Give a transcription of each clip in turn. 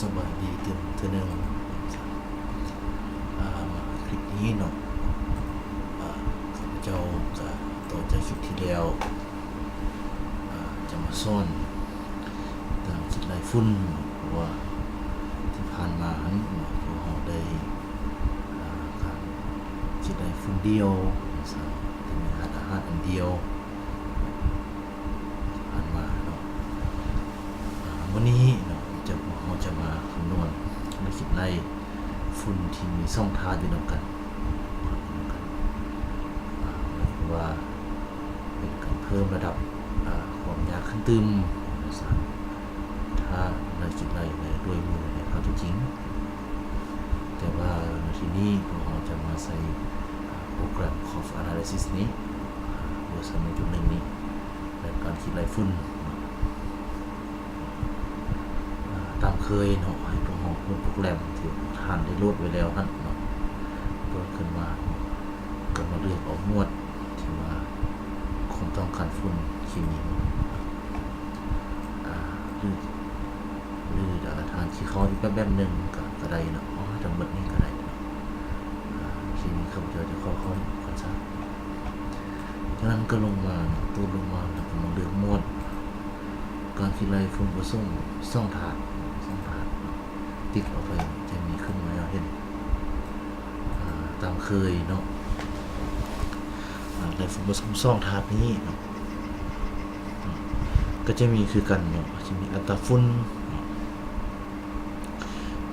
สบายดีตื่นเทื่อนึงมาคลิปนี้เนาะข้าพเจ้าก็ต่อจากคลิปที่แล้วจะมาสอนตามจิตไล่ฝุ่นเพราะว่าที่ผ่านมาพวกเราได้การจิตไล่ฝุ่นเดียวที่มีอาหารอันเดียวผ่านมาเนาะวันนี้เนาะเราจะมาคำนวณในจิตไล่ฝุ่นที่มีช่องทางอยู่นำกันว่าเป็นการเพิ่มระดับความยากขึ้นตึมถ้าในจิตไล่ด้วยมือในความจริงแต่ว่าในที่นี้เราจะมาใส่โปรแกรม Cough Analysis นี้เวอร์ชัน 1.1 นี้ในการคิดไล่ฝุ่นตามเคยเนาะให้ตัวโปรแกรมที่ท่านได้โหลดไว้แล้วนั่นเนาะเปิดขึ้นมาก็มาเลือกออกหมวดที่ว่าคนต้องการฝุ่นเคมีหรือทานที่เขาอีกแบบหนึ่งก็ได้เนาะทั้งหมดนี้ก็ได้เนาะทีนี้เขาจะเข้ากันซะจากนั้นก็ลงมาตัวลงมาแล้วก็มาเลือกหมวดการคิดไล่ฝุ่นผสมช่องถาดติดออกไปจะมีขึ้นมาเห็นตามเคยเนาะไล่ฝุ่นผสมช่องถาดนี้เนาะก็จะมีคือกันเนาะจะมีอัตราฝุ่น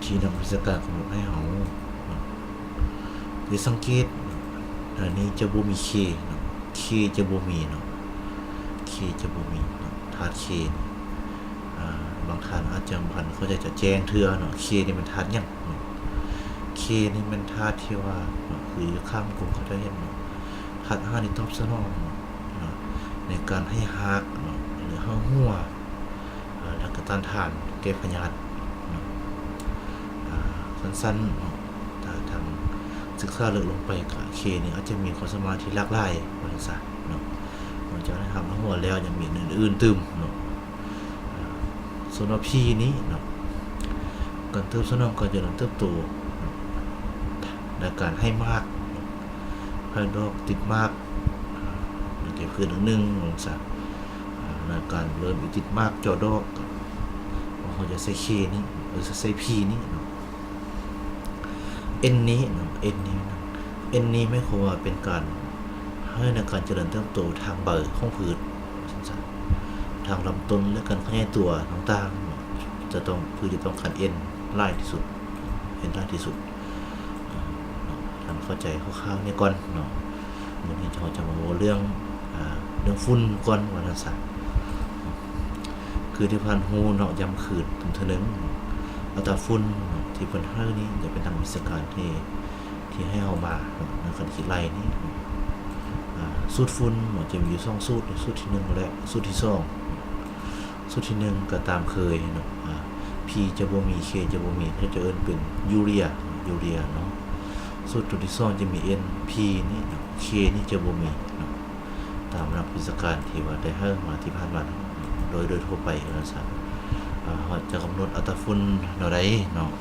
ที่นักวิชาการกำหนดให้เราสังเกตอันนี้จะบ่มี K เนาะ K จะบ่มีเนาะ K จะบ่มีเนาะธาตุ K บางท่านอาจจะเขาจะแจ้งเทื่อเนาะ K นี่มันธาตุหยังเนาะ K นี่มันธาตุที่ว่าคือข้ามกลุ่มเขาได้เห็นเนาะธาตุ5นี่ตอบสนองเนาะในการให้ฮากเนาะหรือหัวแล้วก็ต้านทานแก้พยาธิเนาะสั้นๆเนาะถ้าทางศึกษาลึกลงไปกับ K นี่อาจจะมีความสามารถที่หลากหลายว่าซั่นซะเนาะมันจะได้ทำหัวแล้วยังมีอื่นๆตึมเนาะส่วนว่า P นี้เนาะการเติบสนองการเจริญเติบโตในการให้มากให้ดอกติดมากนั่นก็คือ1องศาในการเริ่มติดมากจอดอกเขาจะใส่ K นี้หรือใส่ P นี้เนาะ N นี้เนาะ N นี้ไม่ควรว่าเป็นการให้ในการเจริญเติบโตทางใบของพืชทางลำต้นและการขยายตัวต่างๆจะต้องพืชจะต้องการ N หลายที่สุด N หลายที่สุดท่านเข้าใจคร่าวๆนี่ก่อนเนาะวันนี้เราจะมาเรื่องฝุ่นก่อนว่าซั่นซะคือที่ผ่านฮู้เนาะย้ำคืนเทื่อนึงอัตราฝุ่นที่เพิ่นให้นี้จะเป็นทางวิชาการที่ให้เอามาในการคิดไล่นี้สูตรฝุ่นมันจะมีอยู่2สูตรสูตรที่1และสูตรที่2สูตรที่1ก็ตามเคยเนาะP จะบ่มี K จะบ่มีเขาจะเอิ้นเป็นยูเรียเนาะสูตรที่2จะมี N P นี่เนาะ K นี่จะบ่มีเนาะตามหลักวิชาการที่ว่าได้ให้มาที่ผ่านมาโดยทั่วไปแล้วซะเขาจะกำหนดอัตราฝุ่นเท่าใดเนาะ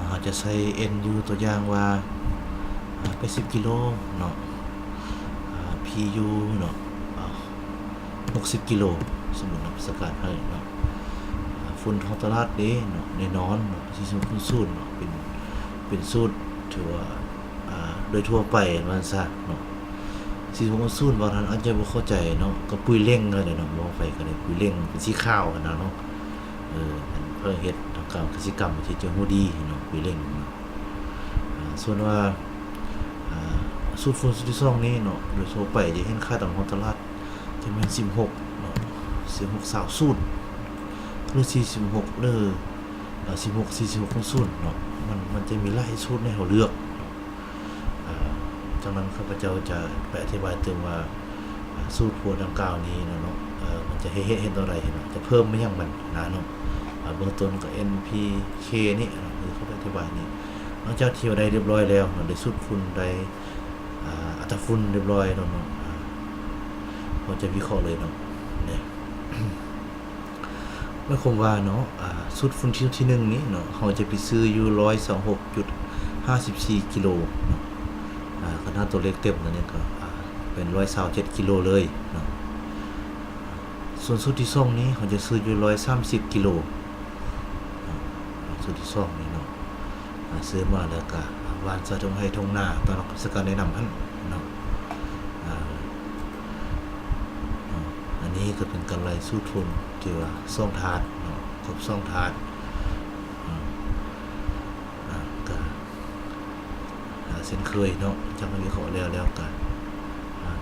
เขาจะใช้ N อยู่ตัวอย่างว่า80กิโลเนาะPU เนาะ60กิโลสมมุตินักวิชาการให้เนาะฝุ่นท้องตลาดเด้เนาะในนอนเนาะที่สมมุติสูตรเนาะเป็นสูตรถือว่าโดยทั่วไปว่าซะเนาะที่สมมุติสูตรบางท่านอาจจะบ่เข้าใจเนาะก็ปุ๋ยเร่งก็ได้เนาะมองไปก็ได้ปุ๋ยเร่งเป็นสีขาวกันเนาะเพื่อเฮ็ดทางการเกษตรกรรมที่จะฮู้ดีเนาะปุ๋ยเร่งส่วนว่าสูตรฝุ่นสูตรที่2นี้เนาะโดยทั่วไปจะเห็นค่าตามท้องตลาดจะแม่น16เนาะ16สาวสูตรหรือ46หรือ16สูตรเนาะมันจะมีหลายสูตรให้เราเลือกจากนั้นข้าพเจ้าจะไปอธิบายเติมว่าสูตรพวกดังกล่าวนี้เนาะมันจะเห็นตัวใดเนาะจะเพิ่มไม่ยังมันนะเนาะเบื้องต้นก็ NPK นี่คือเขาอธิบายนี่หลังจากที่ได้เรียบร้อยแล้วเนาะได้สูตรฝุ่นได้อัตราฝุ่นเรียบร้อยเนาะเราจะวิเคราะห์เลยเนาะเนี่ย หมายความว่าเนาะสุดฝุ่นที่1นี้เนาะเราจะไปซื้ออยู่126.54กิโลเนาะขนาดตัวเลขเต็มนั่นนี่ก็เป็น127กิโลเลยเนาะส่วนสุดที่2นี้เราจะซื้ออยู่130กิโลสุดที่2นี้เนาะซื้อมาแล้วก็หว่านใส่ตรงให้ตรงหน้าตอนสกัดแนะนำอันเนาะอันนี้ก็เป็นกำไรสู้ทุนที่ว่า2ถาดเนาะครบ2ถาดก็เส้นเคยเนาะจากนั้นวิเคราะห์แล้วก็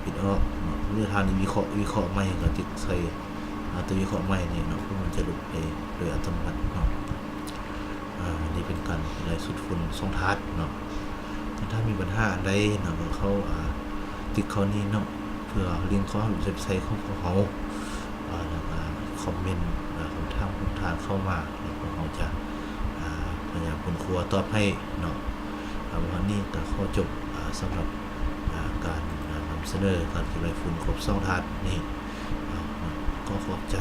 ปิดออกเนาะเมื่อทานวิเคราะห์ใหม่ก็ติดใส่ตัววิเคราะห์ใหม่นี่เนาะมันจะหลุดไปโดยอัตโนมัติเนาะอันนี้เป็นการกำไรสุดทุน2ถาดเนาะถ้ามีปัญหาอันใดเนาะก็เขาติดเขานี่เนาะเพื่อลิงก์เขาหรือเว็บไซต์ของเขาแล้วก็คอมเมนต์ของทางผู้ทานเข้ามาแล้วก็เขาจะพยายามครัวตอบให้เนาะวันนี้ก็ขอจบสำหรับการนำเสนอการกำไรฝุ่นครบ2ถาดนี่ก็ขอบใจ